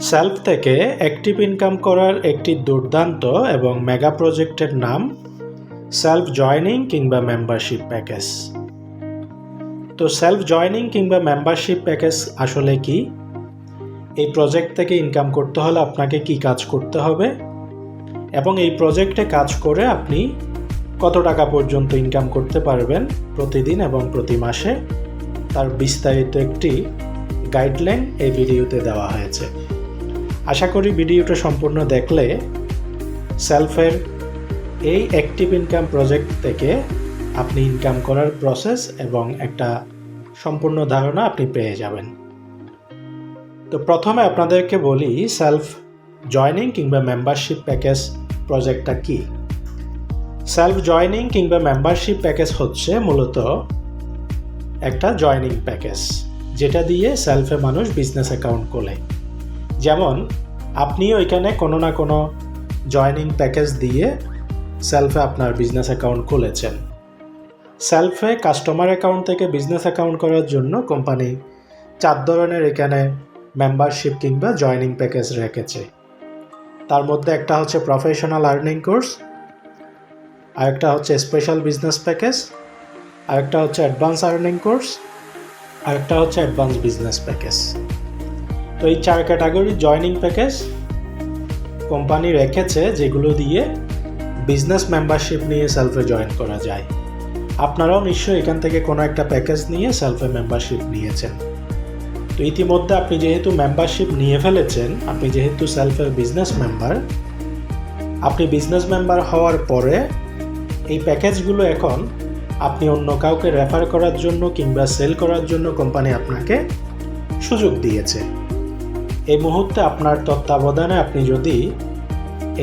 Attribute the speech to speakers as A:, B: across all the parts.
A: Self থেকে active income করার একটি দুর্দান্ত এবং মেগা প্রজেক্টের নাম সেলফ জয়নিং কিংবা মেম্বারশিপ প্যাকেজ। তো সেলফ জয়নিং কিংবা মেম্বারশিপ প্যাকেজ আসলে কি? এই প্রজেক্ট থেকে ইনকাম করতে হলে আপনাকে কি কাজ করতে হবে এবং এই প্রজেক্টে কাজ করে আপনি কত টাকা পর্যন্ত ইনকাম করতে পারবেন প্রতিদিন এবং প্রতি মাসে, তার বিস্তারিত একটি গাইডলাইন এই ভিডিওতে দেওয়া হয়েছে। আশা করি ভিডিওটা সম্পূর্ণ দেখলে সেলফের এই অ্যাক্টিভ ইনকাম প্রজেক্ট থেকে আপনি ইনকাম করার প্রসেস এবং একটা সম্পূর্ণ ধারণা আপনি পেয়ে যাবেন। তো প্রথমে আপনাদেরকে বলি সেলফ জয়নিং কিংবা মেম্বারশিপ প্যাকেজ প্রজেক্টটা কি। সেলফ জয়নিং কিংবা মেম্বারশিপ প্যাকেজ হচ্ছে মূলত একটা জয়নিং প্যাকেজ, যেটা দিয়ে সেলফে মানুষ বিজনেস অ্যাকাউন্ট খোলে। যেমন আপনিও এখানে কোনো না কোনো জয়নিং প্যাকেজ দিয়ে সেলফে আপনার বিজনেস অ্যাকাউন্ট খুলেছেন। সেলফে কাস্টমার অ্যাকাউন্ট থেকে বিজনেস অ্যাকাউন্ট করার জন্য কোম্পানি 4 ধরনের এখানে মেম্বারশিপ কিংবা জয়নিং প্যাকেজ রেখেছে। তার মধ্যে একটা হচ্ছে প্রফেশনাল আর্নিং কোর্স, আরেকটা হচ্ছে স্পেশাল বিজনেস প্যাকেজ, আরেকটা হচ্ছে অ্যাডভান্স আর্নিং কোর্স, আরেকটা হচ্ছে অ্যাডভান্স বিজনেস প্যাকেজ। তো এই 4 ক্যাটাগরির জয়নিং প্যাকেজ কোম্পানি রেখেছে, যেগুলো দিয়ে বিজনেস মেম্বারশিপ নিয়ে সেলফে জয়েন করা যায়। আপনারাও নিশ্চয়ই এখান থেকে কোনো একটা প্যাকেজ নিয়ে সেলফে মেম্বারশিপ নিয়েছেন। তো ইতিমধ্যে আপনি যেহেতু মেম্বারশিপ নিয়ে ফেলেছেন, আপনি যেহেতু সেলফের বিজনেস মেম্বার, আপনি বিজনেস মেম্বার হওয়ার পরে এই প্যাকেজগুলো এখন আপনি অন্য কাউকে রেফার করার জন্য কিংবা সেল করার জন্য কোম্পানি আপনাকে সুযোগ দিয়েছে। এই মুহূর্তে আপনার তত্ত্বাবধানে আপনি যদি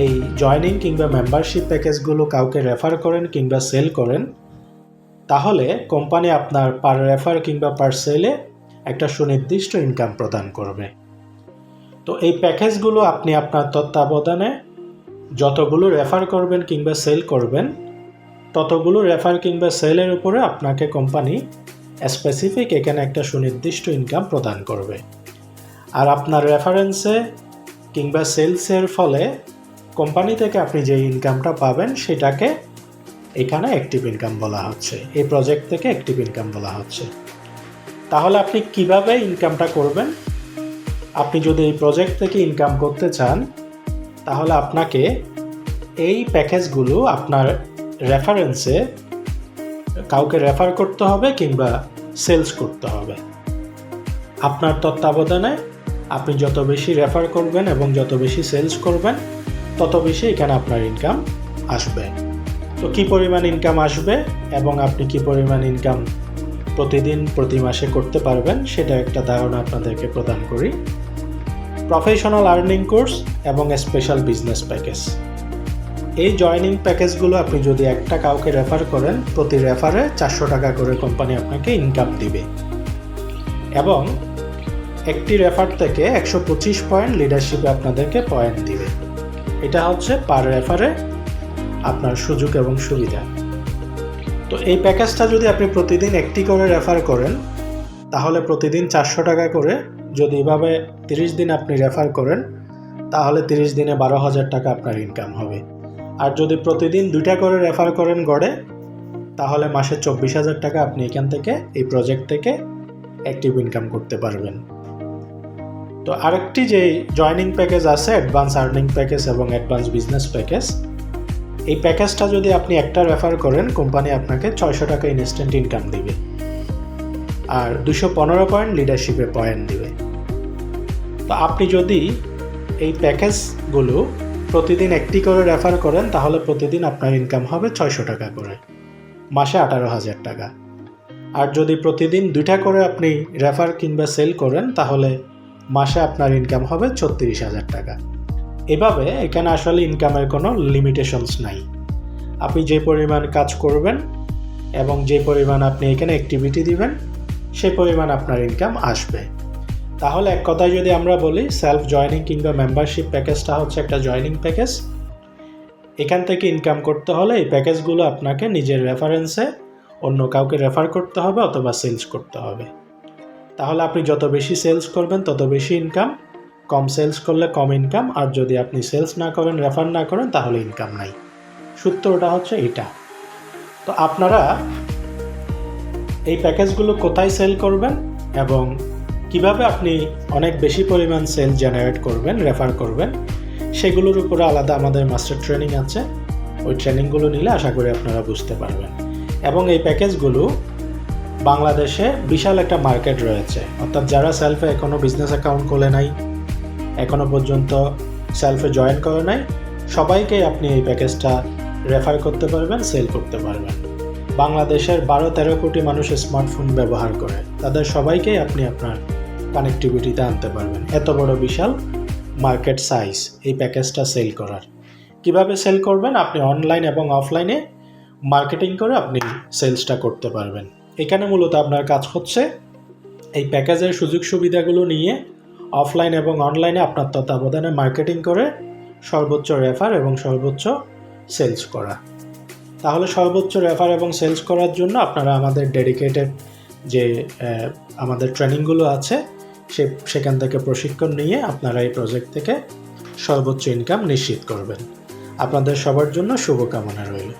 A: এই জয়নিং কিংবা মেম্বারশিপ প্যাকেজগুলো কাউকে রেফার করেন কিংবা সেল করেন, তাহলে কোম্পানি আপনার পার রেফার কিংবা পার সেলে একটা সুনির্দিষ্ট ইনকাম প্রদান করবে। তো এই প্যাকেজগুলো আপনি আপনার তত্ত্বাবধানে যতগুলো রেফার করবেন কিংবা সেল করবেন, ততগুলো রেফার কিংবা সেলের উপরে আপনাকে কোম্পানি স্পেসিফিক এখানে একটা সুনির্দিষ্ট ইনকাম প্রদান করবে। আর আপনার রেফারেন্সে কিংবা সেলসের ফলে কোম্পানি থেকে আপনি যে ইনকামটা পাবেন সেটাকে এখানে অ্যাক্টিভ ইনকাম বলা হচ্ছে, এই প্রজেক্ট থেকে অ্যাক্টিভ ইনকাম বলা হচ্ছে। তাহলে আপনি কিভাবে ইনকামটা করবেন? আপনি যদি এই প্রজেক্ট থেকে ইনকাম করতে চান, তাহলে আপনাকে এই প্যাকেজগুলো আপনার রেফারেন্সে কাউকে রেফার করতে হবে কিংবা সেলস করতে হবে। আপনার তত্ত্বাবধানে আপনি যত বেশি রেফার করবেন এবং যত বেশি সেলস করবেন, তত বেশি এখানে আপনার ইনকাম আসবে। তো কী পরিমাণ ইনকাম আসবে এবং আপনি কী পরিমাণ ইনকাম প্রতিদিন প্রতি মাসে করতে পারবেন, সেটা একটা ধারণা আপনাদেরকে প্রদান করি। প্রফেশনাল আর্নিং কোর্স এবং স্পেশাল বিজনেস প্যাকেজ, এই জয়নিং প্যাকেজগুলো আপনি যদি একটা কাউকে রেফার করেন, প্রতি রেফারে 400 টাকা করে কোম্পানি আপনাকে ইনকাম দিবে এবং একটি রেফার থেকে 125 পয়েন্ট লিডারশিপে আপনাদেরকে পয়েন্ট দিবে। এটা হচ্ছে পার রেফারে আপনার সুযোগ এবং সুবিধা। তো এই প্যাকেজটা যদি আপনি প্রতিদিন একটি করে রেফার করেন, তাহলে প্রতিদিন 400 টাকা করে, যদি এভাবে 30 দিন আপনি রেফার করেন, তাহলে 30 দিনে 12,000 টাকা আপনার ইনকাম হবে। আর যদি প্রতিদিন 2টা করে রেফার করেন গড়ে, তাহলে মাসে 24,000 টাকা আপনি এখান থেকে এই প্রজেক্ট থেকে অ্যাক্টিভ ইনকাম করতে পারবেন। তো আরেকটি যে জয়নিং প্যাকেজ আছে, অ্যাডভান্স আর্নিং প্যাকেজ এবং অ্যাডভান্স বিজনেস প্যাকেজ, এই প্যাকেজটা যদি আপনি একটা রেফার করেন, কোম্পানি আপনাকে 600 টাকা ইনস্ট্যান্ট ইনকাম দিবে আর 215 পয়েন্ট লিডারশিপে পয়েন্ট দিবে। তো আপনি যদি এই প্যাকেজগুলো প্রতিদিন একটি করে রেফার করেন, তাহলে প্রতিদিন আপনার ইনকাম হবে 600 টাকা করে, মাসে 18,000 টাকা। আর যদি প্রতিদিন 2টা করে আপনি রেফার কিংবা সেল করেন, তাহলে মাসে আপনার ইনকাম হবে 36,000 টাকা। এভাবে এখানে আসলে ইনকামের কোনো লিমিটেশনস নাই। আপনি যে পরিমাণ কাজ করবেন এবং যে পরিমাণ আপনি এখানে অ্যাক্টিভিটি দিবেন, সেই পরিমাণ আপনার ইনকাম আসবে। তাহলে এক কথায় যদি আমরা বলি, সেলফ জয়নিং কিংবা মেম্বারশিপ প্যাকেজটা হচ্ছে একটা জয়নিং প্যাকেজ। এখান থেকে ইনকাম করতে হলে এই প্যাকেজগুলো আপনাকে নিজের রেফারেন্সে অন্য কাউকে রেফার করতে হবে অথবা সেলস করতে হবে। তাহলে আপনি যত বেশি সেলস করবেন তত বেশি ইনকাম, কম সেলস করলে কম ইনকাম, আর যদি আপনি সেলস না করেন, রেফার না করেন, তাহলে ইনকাম নাই। সূত্রটা হচ্ছে এটা। তো আপনারা এই প্যাকেজগুলো কোথায় সেল করবেন এবং কিভাবে আপনি অনেক বেশি পরিমাণ সেল জেনারেট করবেন, রেফার করবেন, সেগুলোর উপরে আলাদা আমাদের মাস্টার ট্রেনিং আছে। ওই ট্রেনিংগুলো নিলে আশা করি আপনারা বুঝতে পারবেন। এবং এই প্যাকেজগুলো বাংলাদেশে বিশাল একটা মার্কেট রয়েছে, অর্থাৎ যারা সেলফে এখনও বিজনেস অ্যাকাউন্ট খোলে নাই, এখনও পর্যন্ত সেলফে জয়েন করে নাই, সবাইকে আপনি এই প্যাকেজটা রেফার করতে পারবেন, সেল করতে পারবেন। বাংলাদেশের 12-13 কোটি মানুষ স্মার্টফোন ব্যবহার করে, তাদের সবাইকেই আপনি আপনার কানেক্টিভিটিতে আনতে পারবেন। এত বড় বিশাল মার্কেট সাইজ এই প্যাকেজটা সেল করার। কিভাবে সেল করবেন? আপনি অনলাইন এবং অফলাইনে মার্কেটিং করে আপনি সেলসটা করতে পারবেন। এখানে মূলত আপনার কাজ হচ্ছে এই প্যাকেজের সুযোগ সুবিধাগুলো নিয়ে অফলাইন এবং অনলাইনে আপনার তত্ত্বাবধানে মার্কেটিং করে সর্বোচ্চ রেফার এবং সর্বোচ্চ সেলস করা। তাহলে সর্বোচ্চ রেফার এবং সেলস করার জন্য আপনারা আমাদের ডেডিকেটেড যে আমাদের ট্রেনিংগুলো আছে সেখান থেকে প্রশিক্ষণ নিয়ে আপনারা এই প্রজেক্ট থেকে সর্বোচ্চ ইনকাম নিশ্চিত করবেন। আপনাদের সবার জন্য শুভকামনা রইল।